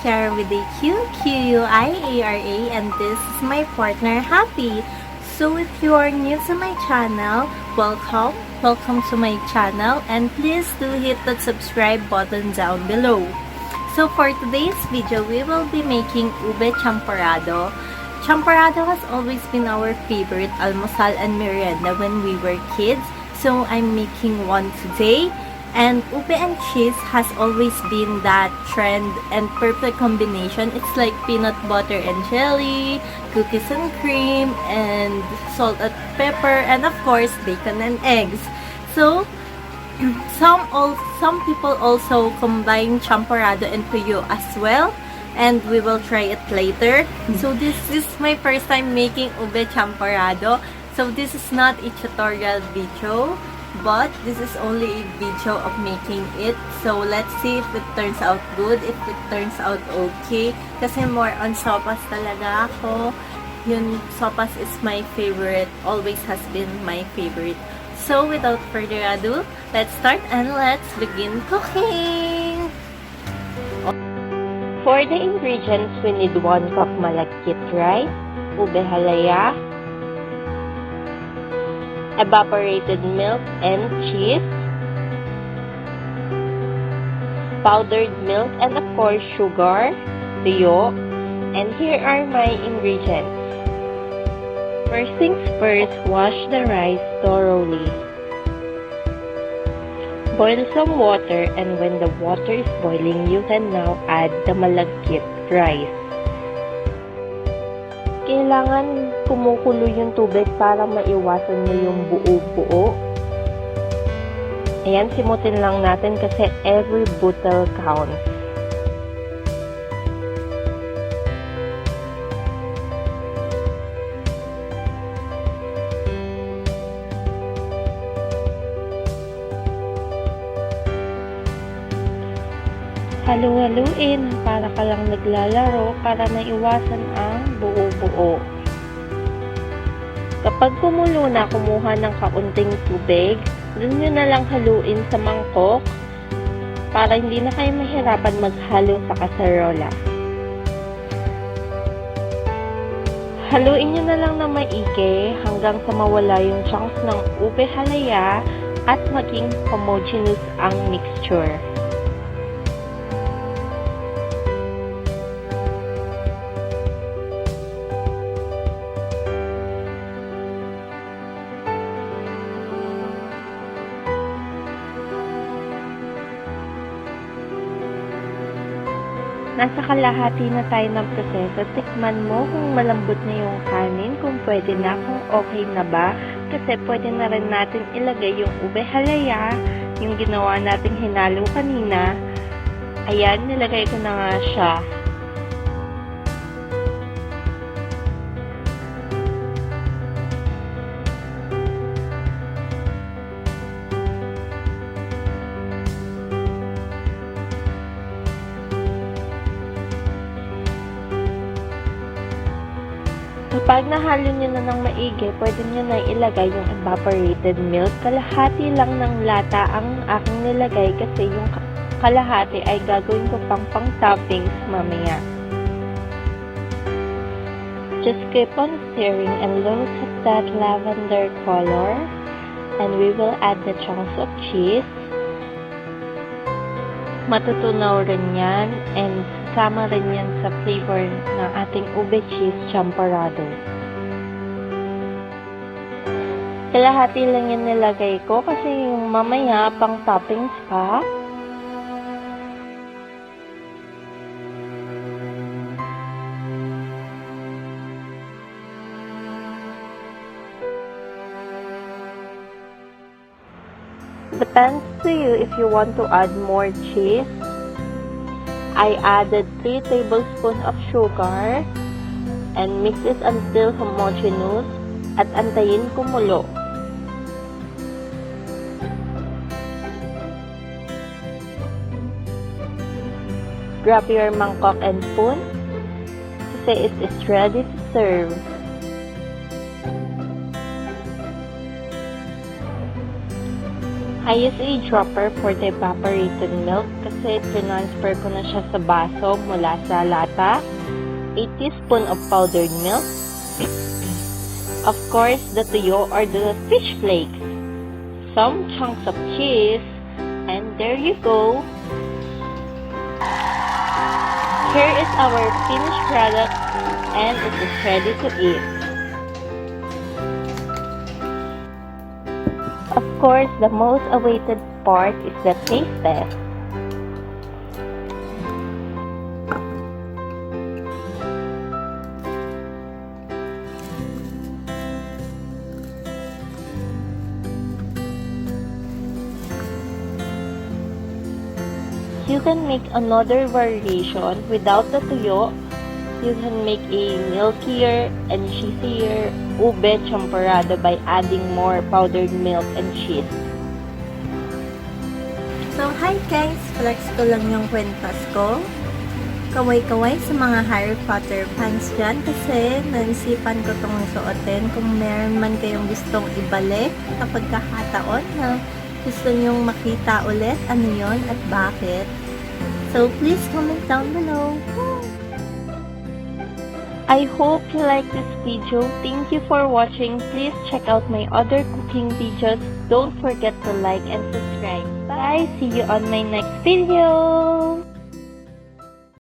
Quiara with a Q, Q-U-I-A-R-A, and this is my partner, Happy. So if you are new to my channel, welcome to my channel, and please do hit the subscribe button down below. So for today's video, we will be making ube champorado. Champorado has always been our favorite almusal and merienda when we were kids, so I'm making one today. And ube and cheese has always been that trend and perfect combination. It's like peanut butter and jelly, cookies and cream, and salt and pepper, and of course bacon and eggs. So some people also combine champorado and tuyo as well, and we will try it later. So this is my first time making ube champorado. So this is not a tutorial video, but this is only a video of making it. So let's see if it turns out good, if it turns out okay. Kasi more on sopas talaga ako. Yun, sopas is my favorite, always has been my favorite. So without further ado, let's start and let's begin cooking! For the ingredients, we need 1 cup Malagkit Rice, Ube Halaya, evaporated milk and cheese, powdered milk, and of course sugar, tuyo, and here are my ingredients. First things first, wash the rice thoroughly. Boil some water, and when the water is boiling, you can now add the Malagkit rice. Kailangan kumukulo yung tubig para maiwasan nyo yung buo-buo. Ayan, simutin lang natin kasi every bottle counts. Halu-haluin para ka lang naglalaro para maiwasan ang buo-buo. Kapag kumulo na, kumuha ng kaunting tubig, dun nyo na lang haluin sa mangkok para hindi na kayo mahirapan maghalo sa kaserola. Haluin nyo na lang na maigi hanggang sa mawala yung chunks ng ube halaya at maging homogeneous ang mixture. Nasa kalahati na tayo ng proseso. Tikman mo kung malambot na yung kanin, kung pwede na, kung okay na ba. Kasi pwede na rin natin ilagay yung ube halaya, yung ginawa nating hinalo kanina. Ayan, nilagay ko na nga siya. Kapag nahalo nyo na ng maigi, pwede nyo na ilagay yung evaporated milk. Kalahati lang ng lata ang aking nilagay kasi yung kalahati ay gagawin ko pang toppings mamaya. Just keep on stirring and look at that lavender color. And we will add the chunks of cheese. Matutunaw rin yan and sama rin yan sa flavor ng ating ube cheese champorado. Kalahati lang yan nilagay ko kasi yung mamaya pang toppings pa. Depends to you if you want to add more cheese. I added 3 tablespoons of sugar and mix it until homogeneous at antayin kumulo. Grab your mangkok and spoon kasi it is ready to serve. I use a dropper for the evaporated milk kasi transfer ko na siya sa baso mula sa lata. A teaspoon of powdered milk. Of course, the tuyo or the fish flakes. Some chunks of cheese. And there you go. Here is our finished product and it is ready to eat. Of course, the most awaited part is the taste test. You can make another variation without the tuyo. You can make a milkier and cheesier ube champorado by adding more powdered milk and cheese. So, hi guys! Flex ko lang yung kwentas ko. Kaway-kaway sa mga Harry Potter fans dyan kasi naisipan ko itong suotin. Kung meron man kayong gustong ibalik kapag kakataon na gusto nyong makita ulit ano yon at bakit. So, please comment down below. I hope you like this video. Thank you for watching. Please check out my other cooking videos. Don't forget to like and subscribe. Bye! See you on my next video!